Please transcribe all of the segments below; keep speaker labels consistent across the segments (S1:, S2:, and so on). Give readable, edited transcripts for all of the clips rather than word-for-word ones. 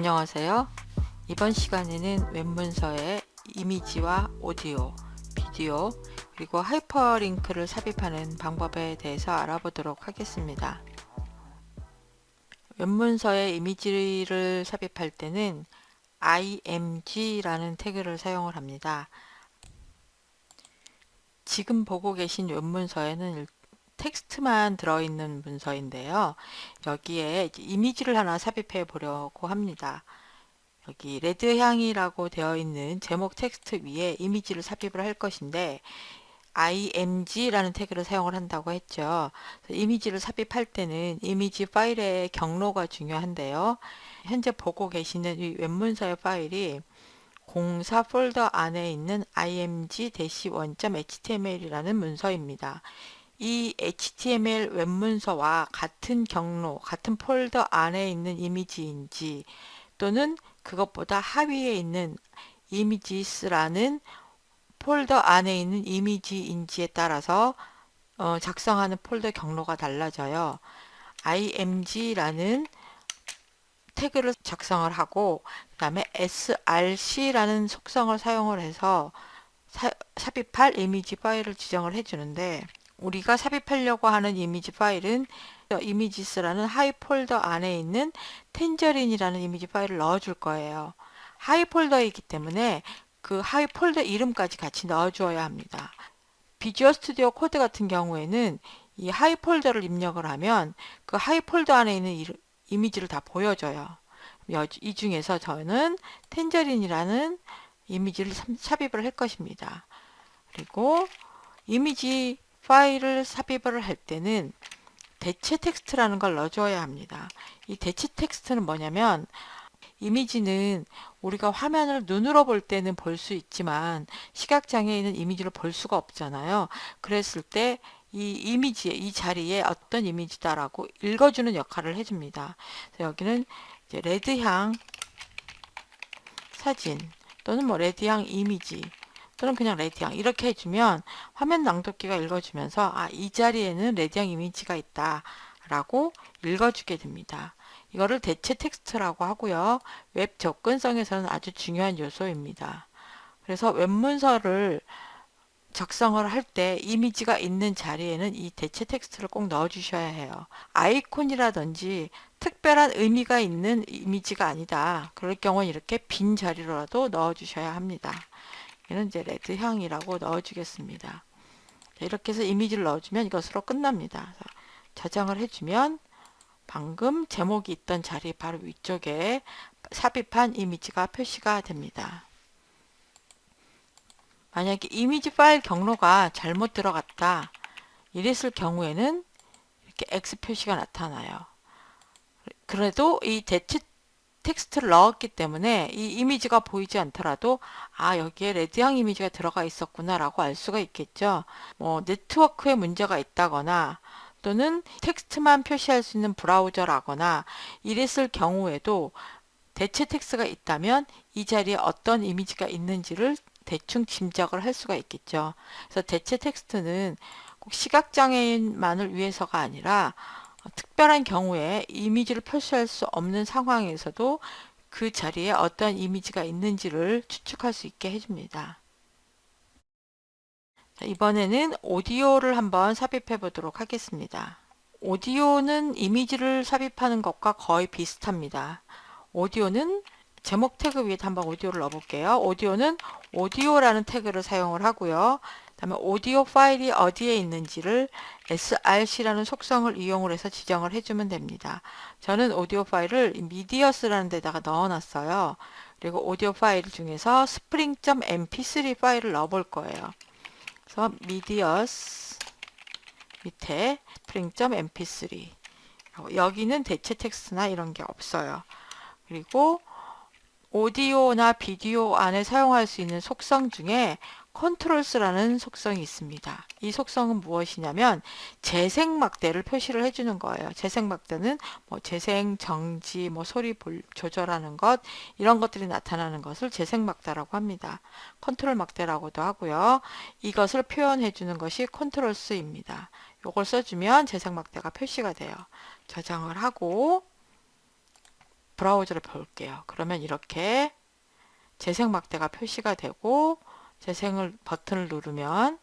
S1: 안녕하세요. 이번 시간에는 웹문서에 이미지와 오디오, 비디오, 그리고 하이퍼링크를 삽입하는 방법에 대해서 알아보도록 하겠습니다. 웹문서에 이미지를 삽입할 때는 img라는 태그를 사용을 합니다. 지금 보고 계신 웹문서에는 텍스트만 들어있는 문서인데요. 여기에 이미지를 하나 삽입해 보려고 합니다. 여기 레드 향이라고 되어 있는 제목 텍스트 위에 이미지를 삽입을 할 것인데 img라는 태그를 사용을 한다고 했죠. 이미지를 삽입할 때는 이미지 파일의 경로가 중요한데요. 현재 보고 계시는 이 웹문서의 파일이 공사 폴더 안에 있는 img-1.html이라는 문서입니다. 이 HTML 웹문서와 같은 경로, 같은 폴더 안에 있는 이미지인지 또는 그것보다 하위에 있는 images라는 폴더 안에 있는 이미지인지에 따라서 작성하는 폴더 경로가 달라져요. img라는 태그를 작성을 하고 그 다음에 src라는 속성을 사용을 해서 삽입할 이미지 파일을 지정을 해주는데 우리가 삽입하려고 하는 이미지 파일은 이미지스라는 하이 폴더 안에 있는 텐저린이라는 이미지 파일을 넣어줄 거예요. 하이 폴더이기 때문에 그 하이 폴더 이름까지 같이 넣어주어야 합니다. 비주얼 스튜디오 코드 같은 경우에는 이 하이 폴더를 입력을 하면 그 하이 폴더 안에 있는 이미지를 다 보여줘요. 이 중에서 저는 텐저린이라는 이미지를 삽입을 할 것입니다. 그리고 이미지 파일을 삽입을 할 때는 대체 텍스트라는 걸 넣어줘야 합니다. 이 대체 텍스트는 뭐냐면 이미지는 우리가 화면을 눈으로 볼 때는 볼 수 있지만 시각장애인은 이미지를 볼 수가 없잖아요. 그랬을 때 이 이미지에 이 자리에 어떤 이미지다라고 읽어주는 역할을 해줍니다. 그래서 여기는 이제 레드향 사진 또는 뭐 레드향 이미지 또는 그냥 레드향 이렇게 해주면 화면 낭독기가 읽어주면서 이 자리에는 레드향 이미지가 있다 라고 읽어주게 됩니다. 이거를 대체 텍스트라고 하고요. 웹 접근성에서는 아주 중요한 요소입니다. 그래서 웹문서를 작성을 할 때 이미지가 있는 자리에는 이 대체 텍스트를 꼭 넣어 주셔야 해요. 아이콘이라든지 특별한 의미가 있는 이미지가 아니다. 그럴 경우는 이렇게 빈 자리로라도 넣어 주셔야 합니다. 얘는 이제 레드향이라고 넣어 주겠습니다. 이렇게 해서 이미지를 넣어주면 이것으로 끝납니다. 저장을 해주면 방금 제목이 있던 자리 바로 위쪽에 삽입한 이미지가 표시가 됩니다. 만약에 이미지 파일 경로가 잘못 들어갔다 이랬을 경우에는 이렇게 X 표시가 나타나요. 그래도 이 대체 텍스트를 넣었기 때문에 이 이미지가 보이지 않더라도 여기에 레드향 이미지가 들어가 있었구나 라고 알 수가 있겠죠. 뭐 네트워크에 문제가 있다거나 또는 텍스트만 표시할 수 있는 브라우저라거나 이랬을 경우에도 대체 텍스트가 있다면 이 자리에 어떤 이미지가 있는지를 대충 짐작을 할 수가 있겠죠. 그래서 대체 텍스트는 꼭 시각장애인만을 위해서가 아니라 특별한 경우에 이미지를 표시할 수 없는 상황에서도 그 자리에 어떤 이미지가 있는지를 추측할 수 있게 해줍니다. 이번에는 오디오를 한번 삽입해 보도록 하겠습니다. 오디오는 이미지를 삽입하는 것과 거의 비슷합니다. 오디오는 제목 태그 위에 한번 오디오를 넣어볼게요. 오디오는 오디오라는 태그를 사용을 하고요. 그다음에 오디오 파일이 어디에 있는지를 src라는 속성을 이용을 해서 지정을 해주면 됩니다. 저는 오디오 파일을 미디어스라는 데다가 넣어놨어요. 그리고 오디오 파일 중에서 spring.mp3 파일을 넣어볼 거예요. 그래서 미디어스 밑에 spring.mp3 여기는 대체 텍스트나 이런 게 없어요. 그리고 오디오나 비디오 안에 사용할 수 있는 속성 중에 컨트롤스라는 속성이 있습니다. 이 속성은 무엇이냐면 재생 막대를 표시를 해주는 거예요. 재생 막대는 뭐 재생, 정지, 뭐 소리 조절하는 것 이런 것들이 나타나는 것을 재생 막대라고 합니다. 컨트롤 막대라고도 하고요. 이것을 표현해 주는 것이 컨트롤스입니다. 이걸 써주면 재생 막대가 표시가 돼요. 저장을 하고 브라우저를 볼게요. 그러면 이렇게 재생 막대가 표시가 되고 재생을 버튼을 누르면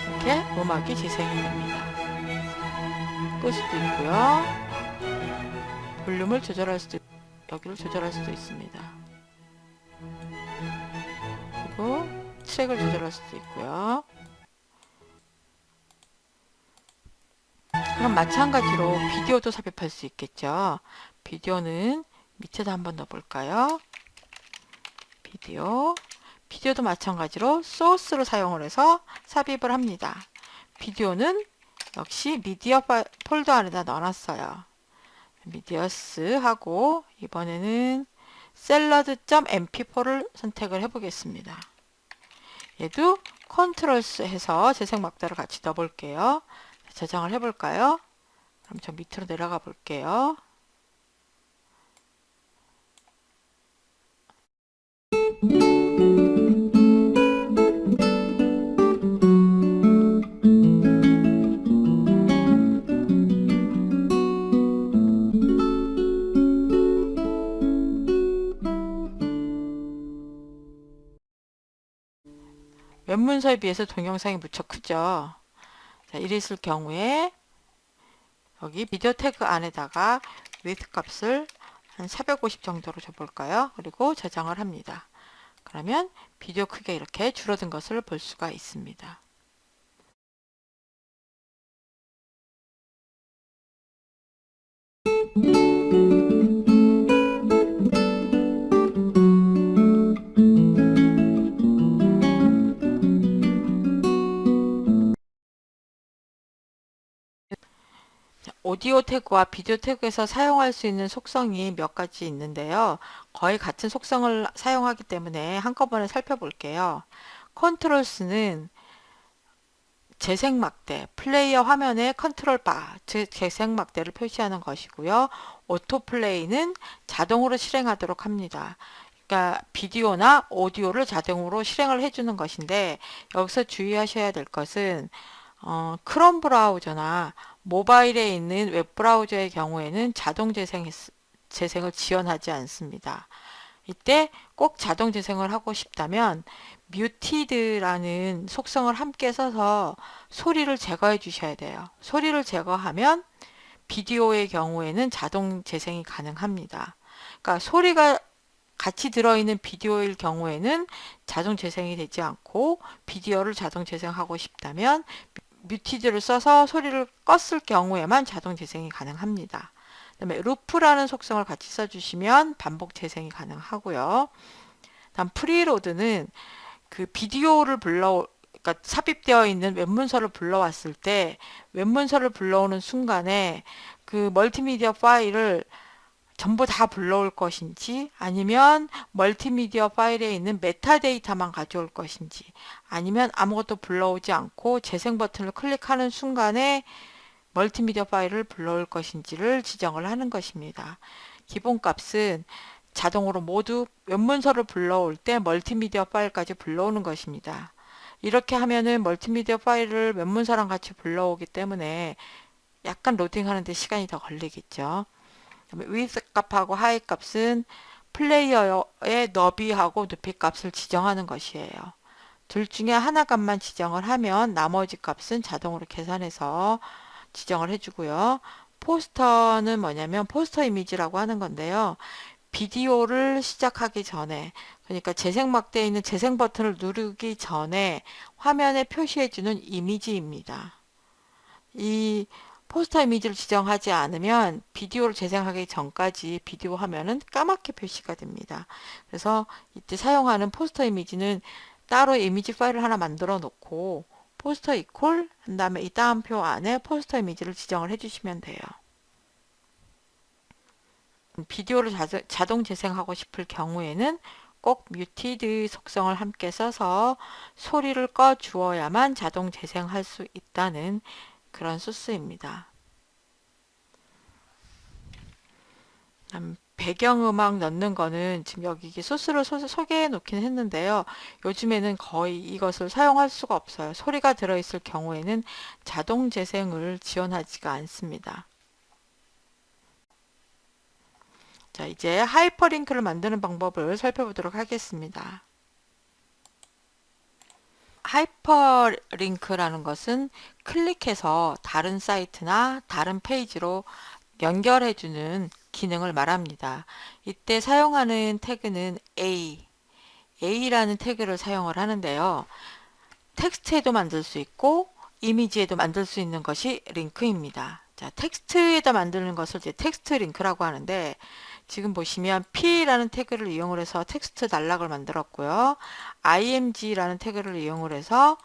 S1: 이렇게 음악이 재생이 됩니다. 끌 수도 있고요. 볼륨을 조절할 수도 여기를 조절할 수도 있습니다. 그리고 트랙을 조절할 수도 있고요. 그럼 마찬가지로 비디오도 삽입할 수 있겠죠. 비디오는 밑에다 한번 넣어볼까요? 비디오도 마찬가지로 소스를 사용을 해서 삽입을 합니다. 비디오는 역시 미디어 폴더 안에다 넣어놨어요. 미디어스 하고 이번에는 샐러드.mp4를 선택을 해보겠습니다. 얘도 컨트롤스 해서 재생 막대를 같이 넣어볼게요. 저장을 해볼까요? 그럼 저 밑으로 내려가 볼게요. 웹문서에 비해서 동영상이 무척 크죠. 자, 이랬을 경우에 여기 비디오 태그 안에다가 width 값을 한 450 정도로 줘볼까요? 그리고 저장을 합니다. 그러면 비디오 크기가 이렇게 줄어든 것을 볼 수가 있습니다. 오디오 태그와 비디오 태그에서 사용할 수 있는 속성이 몇 가지 있는데요. 거의 같은 속성을 사용하기 때문에 한꺼번에 살펴볼게요. 컨트롤스는 재생 막대, 플레이어 화면의 컨트롤 바, 즉 재생 막대를 표시하는 것이고요. 오토 플레이는 자동으로 실행하도록 합니다. 그러니까 비디오나 오디오를 자동으로 실행을 해주는 것인데 여기서 주의하셔야 될 것은 크롬 브라우저나 모바일에 있는 웹 브라우저의 경우에는 자동 재생을 지원하지 않습니다. 이때 꼭 자동 재생을 하고 싶다면 뮤티드라는 속성을 함께 써서 소리를 제거해 주셔야 돼요. 소리를 제거하면 비디오의 경우에는 자동 재생이 가능합니다. 그러니까 소리가 같이 들어있는 비디오일 경우에는 자동 재생이 되지 않고 비디오를 자동 재생하고 싶다면 뮤티드를 써서 소리를 껐을 경우에만 자동 재생이 가능합니다. 그다음에 루프라는 속성을 같이 써주시면 반복 재생이 가능하고요. 다음 프리로드는 그 비디오를 그러니까 삽입되어 있는 웹문서를 불러왔을 때 웹문서를 불러오는 순간에 그 멀티미디어 파일을 전부 다 불러올 것인지 아니면 멀티미디어 파일에 있는 메타데이터만 가져올 것인지 아니면 아무것도 불러오지 않고 재생 버튼을 클릭하는 순간에 멀티미디어 파일을 불러올 것인지를 지정을 하는 것입니다. 기본값은 자동으로 모두 웹문서를 불러올 때 멀티미디어 파일까지 불러오는 것입니다. 이렇게 하면은 멀티미디어 파일을 웹문서랑 같이 불러오기 때문에 약간 로딩하는 데 시간이 더 걸리겠죠. width 값하고 height 값은 플레이어의 너비하고 높이 값을 지정하는 것이에요. 둘 중에 하나 값만 지정을 하면 나머지 값은 자동으로 계산해서 지정을 해주고요. 포스터는 뭐냐면 포스터 이미지라고 하는 건데요. 비디오를 시작하기 전에 그러니까 재생 막대에 있는 재생 버튼을 누르기 전에 화면에 표시해주는 이미지입니다. 이 포스터 이미지를 지정하지 않으면 비디오를 재생하기 전까지 비디오 화면은 까맣게 표시가 됩니다. 그래서 이때 사용하는 포스터 이미지는 따로 이미지 파일을 하나 만들어 놓고 포스터 이퀄 한 다음에 이 따옴표 안에 포스터 이미지를 지정을 해주시면 돼요. 비디오를 자동 재생하고 싶을 경우에는 꼭 뮤티드 속성을 함께 써서 소리를 꺼 주어야만 자동 재생할 수 있다는 그런 소스입니다. 배경음악 넣는 거는 지금 여기 소스를 소개해 놓긴 했는데요. 요즘에는 거의 이것을 사용할 수가 없어요. 소리가 들어있을 경우에는 자동 재생을 지원하지가 않습니다. 자, 이제 하이퍼링크를 만드는 방법을 살펴보도록 하겠습니다. 하이퍼링크라는 것은 클릭해서 다른 사이트나 다른 페이지로 연결해주는 기능을 말합니다. 이때 사용하는 태그는 A라는 태그를 사용을 하는데요. 텍스트에도 만들 수 있고 이미지에도 만들 수 있는 것이 링크입니다. 자, 텍스트에다 만드는 것을 이제 텍스트 링크라고 하는데, 지금 보시면 P라는 태그를 이용을 해서 텍스트 단락을 만들었고요. img라는 태그를 이용을 해서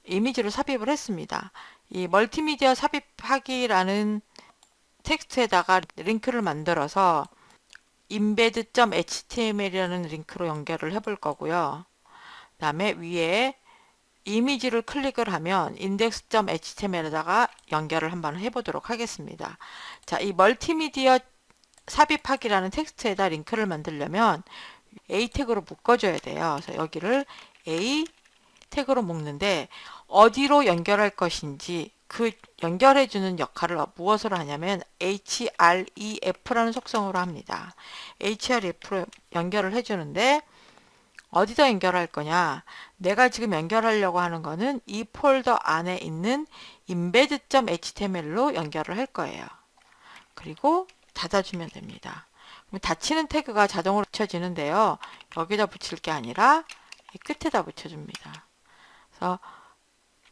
S1: 이미지를 삽입을 했습니다. 이 멀티미디어 삽입하기라는 텍스트에다가 링크를 만들어서 embed.html이라는 링크로 연결을 해볼 거고요. 그 다음에 위에 이미지를 클릭을 하면 index.html에다가 연결을 한번 해보도록 하겠습니다. 자, 이 멀티미디어 삽입하기라는 텍스트에다 링크를 만들려면 A 태그로 묶어줘야 돼요. 그래서 여기를 A 태그로 묶는데 어디로 연결할 것인지 그 연결해주는 역할을 무엇으로 하냐면 href라는 속성으로 합니다. href로 연결을 해주는데 어디다 연결할 거냐? 내가 지금 연결하려고 하는 거는 이 폴더 안에 있는 embed.html로 연결을 할 거예요. 그리고 닫아주면 됩니다. 그럼 닫히는 태그가 자동으로 붙여지는데요. 여기다 붙일 게 아니라 이 끝에다 붙여줍니다. 그래서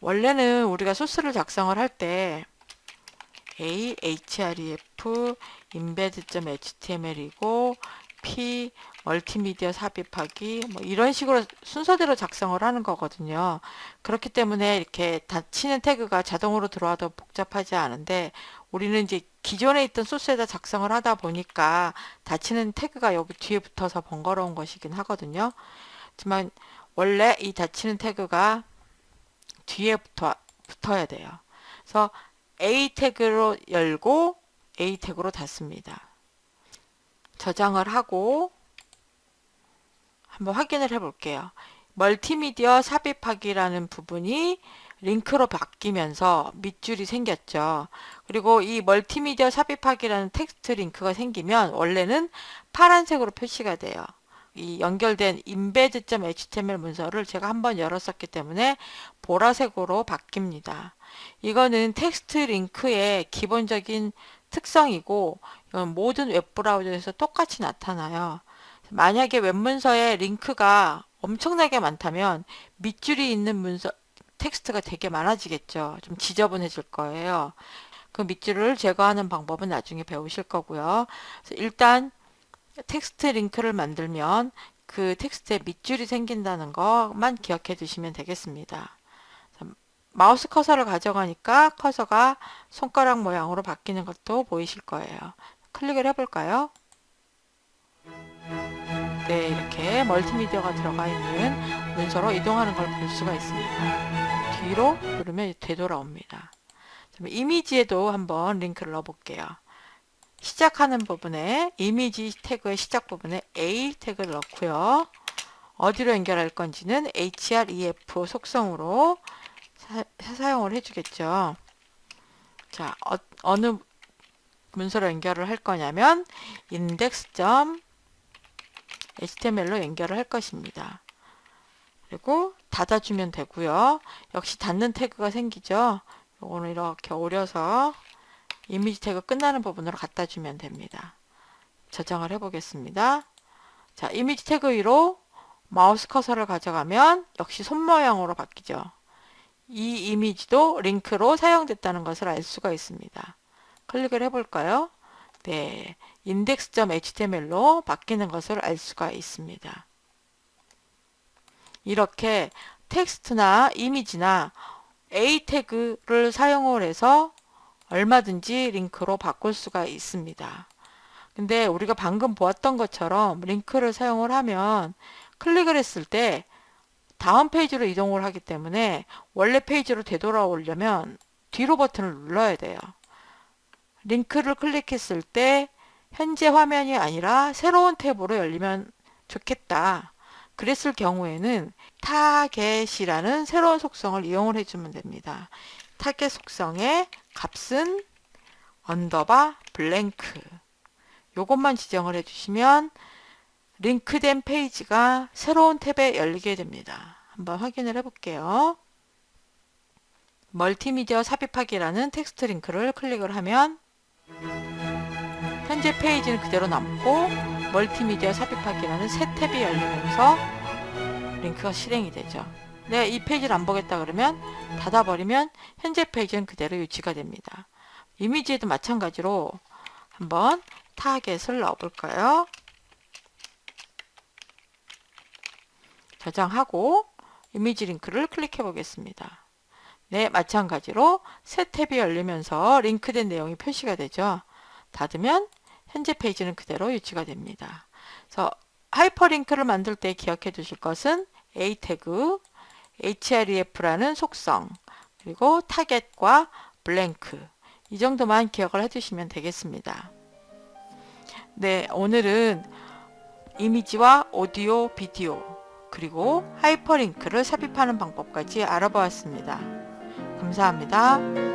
S1: 원래는 우리가 소스를 작성을 할 때 href embed.html이고 p 멀티미디어 삽입하기 뭐 이런 식으로 순서대로 작성을 하는 거거든요. 그렇기 때문에 이렇게 닫히는 태그가 자동으로 들어와도 복잡하지 않은데 우리는 이제 기존에 있던 소스에다 작성을 하다 보니까 닫히는 태그가 여기 뒤에 붙어서 번거로운 것이긴 하거든요. 하지만 원래 이 닫히는 태그가 뒤에 붙어야 돼요. 그래서 A 태그로 열고 A 태그로 닫습니다. 저장을 하고 한번 확인을 해 볼게요. 멀티미디어 삽입하기라는 부분이 링크로 바뀌면서 밑줄이 생겼죠. 그리고 이 멀티미디어 삽입하기라는 텍스트 링크가 생기면 원래는 파란색으로 표시가 돼요. 이 연결된 embed.html 문서를 제가 한번 열었었기 때문에 보라색으로 바뀝니다. 이거는 텍스트 링크의 기본적인 특성이고 모든 웹브라우저에서 똑같이 나타나요. 만약에 웹문서에 링크가 엄청나게 많다면 밑줄이 있는 문서 텍스트가 되게 많아지겠죠. 좀 지저분해질 거예요. 그 밑줄을 제거하는 방법은 나중에 배우실 거고요. 그래서 일단 텍스트 링크를 만들면 그 텍스트에 밑줄이 생긴다는 것만 기억해 두시면 되겠습니다. 마우스 커서를 가져가니까 커서가 손가락 모양으로 바뀌는 것도 보이실 거예요. 클릭을 해볼까요? 네, 이렇게 멀티미디어가 들어가 있는 문서로 이동하는 걸 볼 수가 있습니다. 뒤로 누르면 되돌아옵니다. 이미지에도 한번 링크를 넣어볼게요. 시작하는 부분에 이미지 태그의 시작 부분에 A 태그를 넣고요. 어디로 연결할 건지는 href 속성으로 사용을 해주겠죠. 자, 어느 문서로 연결을 할 거냐면 index.html로 연결을 할 것입니다. 그리고 닫아주면 되고요. 역시 닫는 태그가 생기죠. 요거는 이렇게 오려서 이미지 태그 끝나는 부분으로 갖다 주면 됩니다. 저장을 해보겠습니다. 자, 이미지 태그 위로 마우스 커서를 가져가면 역시 손 모양으로 바뀌죠. 이 이미지도 링크로 사용됐다는 것을 알 수가 있습니다. 클릭을 해볼까요? 네, index.html로 바뀌는 것을 알 수가 있습니다. 이렇게 텍스트나 이미지나 A 태그를 사용을 해서 얼마든지 링크로 바꿀 수가 있습니다. 근데 우리가 방금 보았던 것처럼 링크를 사용을 하면 클릭을 했을 때 다음 페이지로 이동을 하기 때문에 원래 페이지로 되돌아오려면 뒤로 버튼을 눌러야 돼요. 링크를 클릭했을 때 현재 화면이 아니라 새로운 탭으로 열리면 좋겠다. 그랬을 경우에는 타겟이라는 새로운 속성을 이용을 해주면 됩니다. 타겟 속성의 값은 언더바 블랭크 요것만 지정을 해주시면 링크된 페이지가 새로운 탭에 열리게 됩니다. 한번 확인을 해볼게요. 멀티미디어 삽입하기라는 텍스트 링크를 클릭을 하면 현재 페이지는 그대로 남고 멀티미디어 삽입하기라는 새 탭이 열리면서 링크가 실행이 되죠. 내가 이 페이지를 안 보겠다 그러면 닫아버리면 현재 페이지는 그대로 유지가 됩니다. 이미지에도 마찬가지로 한번 타겟을 넣어볼까요? 저장하고 이미지 링크를 클릭해 보겠습니다. 네, 마찬가지로 새 탭이 열리면서 링크된 내용이 표시가 되죠. 닫으면 현재 페이지는 그대로 유지가 됩니다. 그래서 하이퍼링크를 만들 때 기억해 두실 것은 A 태그, href라는 속성, 그리고 타겟과 블랭크, 이 정도만 기억을 해두시면 되겠습니다. 네, 오늘은 이미지와 오디오, 비디오, 그리고 하이퍼링크를 삽입하는 방법까지 알아보았습니다. 감사합니다.